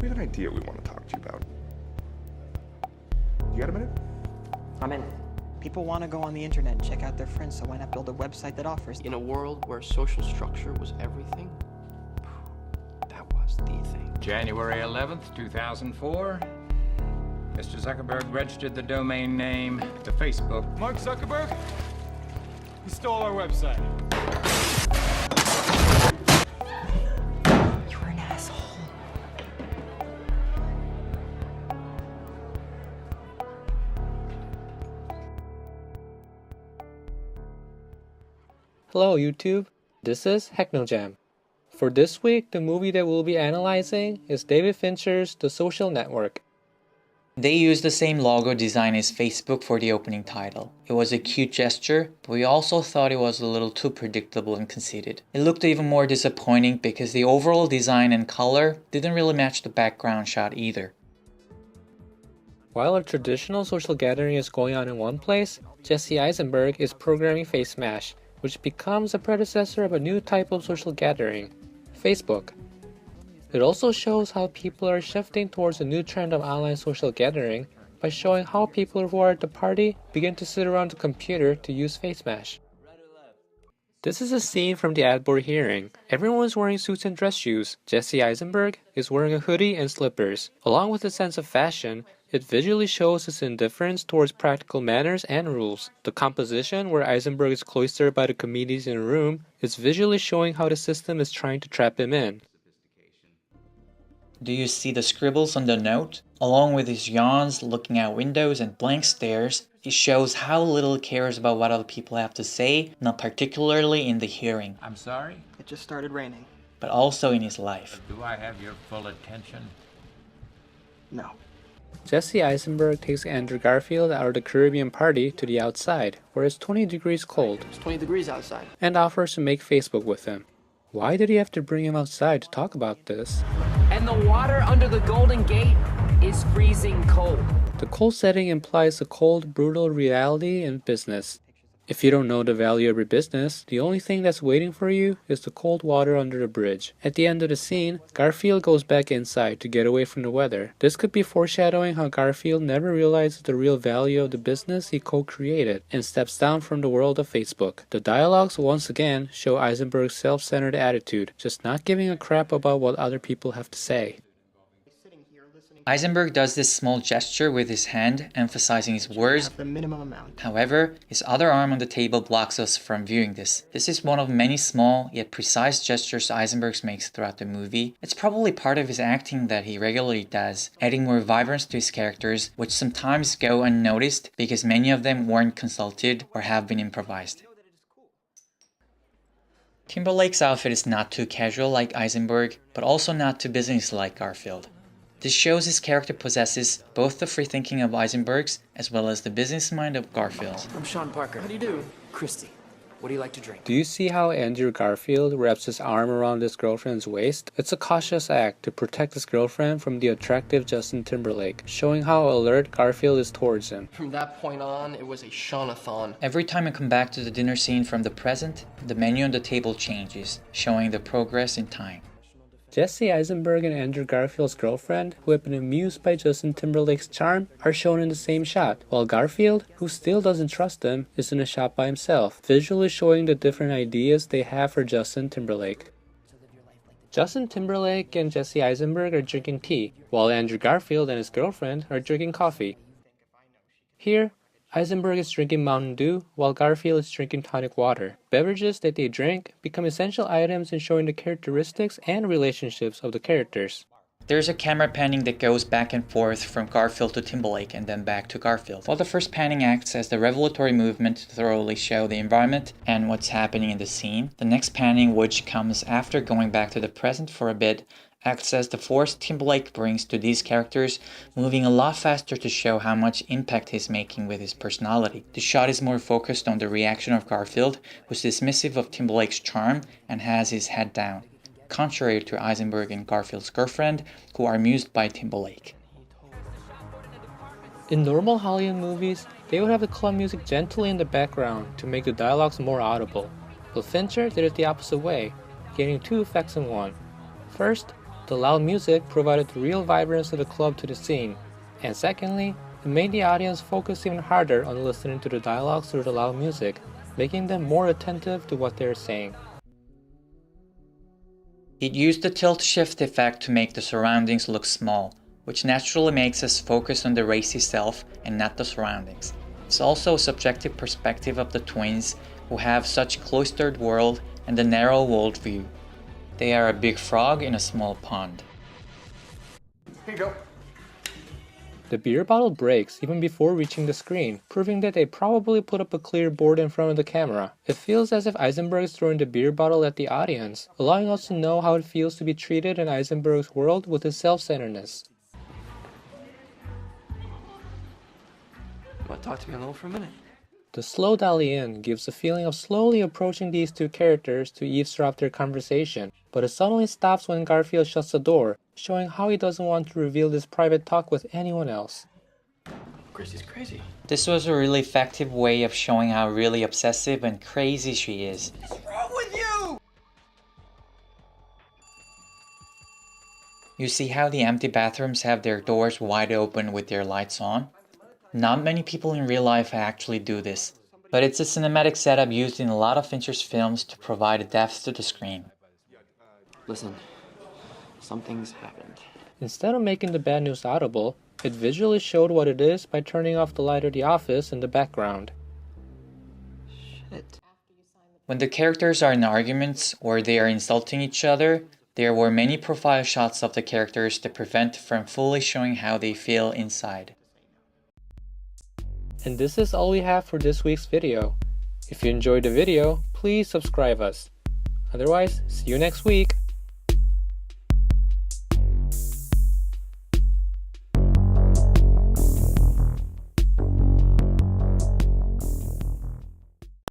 We have an idea we want to talk to you about. You got a minute? I'm in. People want to go on the internet and check out their friends, so why not build a website that offers? In a world where social structure was everything, that was the thing. January 11th, 2004. Mr. Zuckerberg registered the domain name to Facebook. Mark Zuckerberg? He stole our website. You're an asshole. Hello YouTube, this is HecknoJam. For this week, the movie that we'll be analyzing is David Fincher's The Social Network. They used the same logo design as Facebook for the opening title. It was a cute gesture, but we also thought it was a little too predictable and conceited. It looked even more disappointing because the overall design and color didn't really match the background shot either. While a traditional social gathering is going on in one place, Jesse Eisenberg is programming FaceMash, which becomes a predecessor of a new type of social gathering, Facebook. It also shows how people are shifting towards a new trend of online social gathering by showing how people who are at the party begin to sit around the computer to use FaceMash. This is a scene from the ad board hearing. Everyone is wearing suits and dress shoes. Jesse Eisenberg is wearing a hoodie and slippers. Along with a sense of fashion, it visually shows his indifference towards practical manners and rules. The composition, where Eisenberg is cloistered by the comedians in a room, is visually showing how the system is trying to trap him in. Do you see the scribbles on the note? Along with his yawns, looking out windows, and blank stares, he shows how little he cares about what other people have to say, not particularly in the hearing, I'm sorry, It just started raining. but also in his life. do I have your full attention? No. Jesse Eisenberg takes Andrew Garfield out of the Caribbean party to the outside, where it's 20 degrees cold, It's 20 degrees outside. and offers to make Facebook with him. Why did he have to bring him outside to talk about this? And the water under the Golden Gate is freezing cold. The cold setting implies a cold, brutal reality in business. If you don't know the value of your business, the only thing that's waiting for you is the cold water under the bridge. At the end of the scene, Garfield goes back inside to get away from the weather. This could be foreshadowing how Garfield never realizes the real value of the business he co-created and steps down from the world of Facebook. The dialogues once again show Eisenberg's self-centered attitude, just not giving a crap about what other people have to say. Eisenberg does this small gesture with his hand, emphasizing his words. The minimum amount. However, his other arm on the table blocks us from viewing this. This is one of many small yet precise gestures Eisenberg makes throughout the movie. It's probably part of his acting that he regularly does, adding more vibrance to his characters, which sometimes go unnoticed because many of them weren't consulted or have been improvised. Timberlake's outfit is not too casual like Eisenberg, but also not too business like Garfield. This shows his character possesses both the free thinking of Eisenberg's as well as the business mind of Garfield. I'm Sean Parker. How do you do? Christy, what do you like to drink? Do you see how Andrew Garfield wraps his arm around his girlfriend's waist? It's a cautious act to protect his girlfriend from the attractive Justin Timberlake, showing how alert Garfield is towards him. From that point on, it was a Sean-a-thon. Every time I come back to the dinner scene from the present, the menu on the table changes, showing the progress in time. Jesse Eisenberg and Andrew Garfield's girlfriend, who have been amused by Justin Timberlake's charm, are shown in the same shot, while Garfield, who still doesn't trust him, is in a shot by himself, visually showing the different ideas they have for Justin Timberlake. Justin Timberlake and Jesse Eisenberg are drinking tea, while Andrew Garfield and his girlfriend are drinking coffee. Here, Eisenberg is drinking Mountain Dew, while Garfield is drinking tonic water. Beverages that they drink become essential items in showing the characteristics and relationships of the characters. There's a camera panning that goes back and forth from Garfield to Timberlake and then back to Garfield. While the first panning acts as the revelatory movement to thoroughly show the environment and what's happening in the scene, the next panning, which comes after going back to the present for a bit, acts as the force Timberlake brings to these characters, moving a lot faster to show how much impact he's making with his personality. The shot is more focused on the reaction of Garfield, who's dismissive of Timberlake's charm and has his head down, contrary to Eisenberg and Garfield's girlfriend, who are amused by Timberlake. In normal Hollywood movies, they would have the club music gently in the background to make the dialogues more audible, but Fincher did it the opposite way, getting two effects in one. First, The loud music provided the real vibrance of the club to the scene. And secondly, it made the audience focus even harder on listening to the dialogues through the loud music, making them more attentive to what they're saying. It used the tilt-shift effect to make the surroundings look small, which naturally makes us focus on the race itself and not the surroundings. It's also a subjective perspective of the twins who have such cloistered world and a narrow worldview. They are a big frog in a small pond. Here you go. The beer bottle breaks even before reaching the screen, proving that they probably put up a clear board in front of the camera. It feels as if Eisenberg is throwing the beer bottle at the audience, allowing us to know how it feels to be treated in Eisenberg's world with his self-centeredness. Want to talk to me alone for a minute? The slow dolly in gives a feeling of slowly approaching these two characters to eavesdrop their conversation, but it suddenly stops when Garfield shuts the door, showing how he doesn't want to reveal this private talk with anyone else. Gracie's crazy. This was a really effective way of showing how really obsessive and crazy she is. What's wrong with you? You see how the empty bathrooms have their doors wide open with their lights on? Not many people in real life actually do this, but it's a cinematic setup used in a lot of Fincher's films to provide depth to the screen. Listen, something's happened. Instead of making the bad news audible, it visually showed what it is by turning off the light of the office in the background. Shit. When the characters are in arguments or they are insulting each other, there were many profile shots of the characters to prevent from fully showing how they feel inside. And this is all we have for this week's video. If you enjoyed the video, please subscribe us. Otherwise, see you next week!